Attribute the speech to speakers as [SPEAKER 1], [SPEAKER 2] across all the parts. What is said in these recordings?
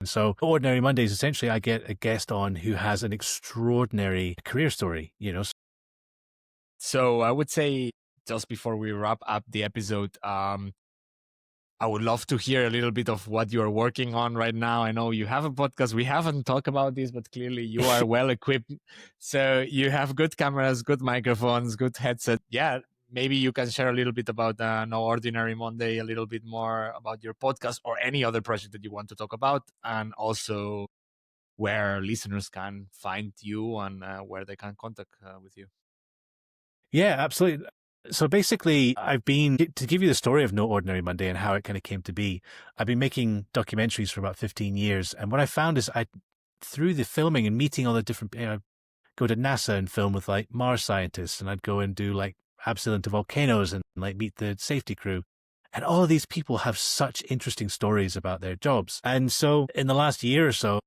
[SPEAKER 1] And so Ordinary Mondays, essentially, I get a guest on who has an extraordinary career story,
[SPEAKER 2] So I would say just before we wrap up the episode, I would love to hear a little bit of what you're working on right now. I know you have a podcast. We haven't talked about this, but clearly you are well equipped. So you have good cameras, good microphones, good headset. Yeah, maybe you can share a little bit about No Ordinary Monday, a little bit more about your podcast or any other project that you want to talk about, and also where listeners can find you and where they can contact with you.
[SPEAKER 1] Yeah, absolutely. So basically, to give you the story of No Ordinary Monday and how it kind of came to be, I've been making documentaries for about 15 years. And what I found is through the filming and meeting all the different, go to NASA and film with like Mars scientists, and I'd go and do like abseil into volcanoes and like meet the safety crew. And all of these people have such interesting stories about their jobs. And so in the last year or so,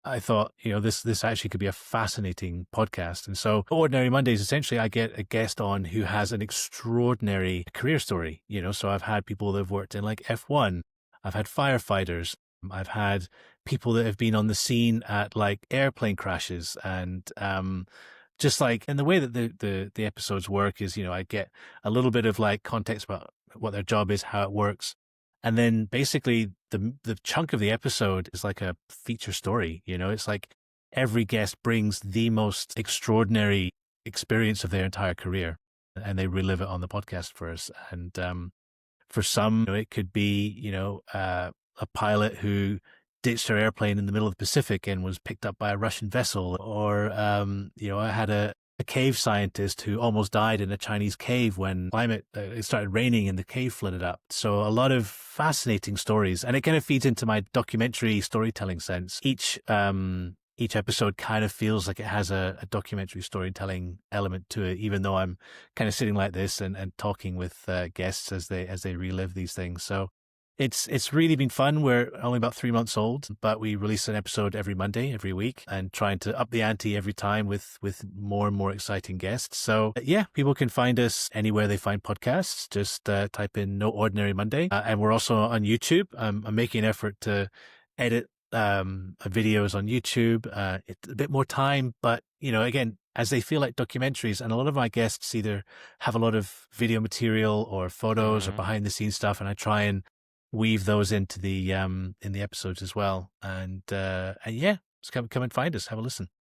[SPEAKER 1] I thought, this actually could be a fascinating podcast. And so Ordinary Mondays, essentially, I get a guest on who has an extraordinary career story, so I've had people that have worked in like F1. I've had firefighters. I've had people that have been on the scene at like airplane crashes. And just like, and the way that the episodes work is, I get a little bit of like context about what their job is, how it works. And then basically the chunk of the episode is like a feature story. It's like every guest brings the most extraordinary experience of their entire career, and they relive it on the podcast for us. And for some, it could be, a pilot who ditched her airplane in the middle of the Pacific and was picked up by a Russian vessel. Or, I had a cave scientist who almost died in a Chinese cave when it started raining and the cave flooded up. So a lot of fascinating stories, and it kind of feeds into my documentary storytelling sense. Each episode kind of feels like it has a documentary storytelling element to it, even though I'm kind of sitting like this and talking with guests as they relive these things. So it's really been fun. We're only about 3 months old, but we release an episode every Monday, every week, and trying to up the ante every time with more and more exciting guests. So yeah, people can find us anywhere they find podcasts. Just type in No Ordinary Monday. And we're also on YouTube. I'm making an effort to edit videos on YouTube. It's a bit more time, but again, as they feel like documentaries, and a lot of my guests either have a lot of video material or photos or behind the scenes stuff, and I try and weave those into the in the episodes as well. And yeah, just come and find us, have a listen.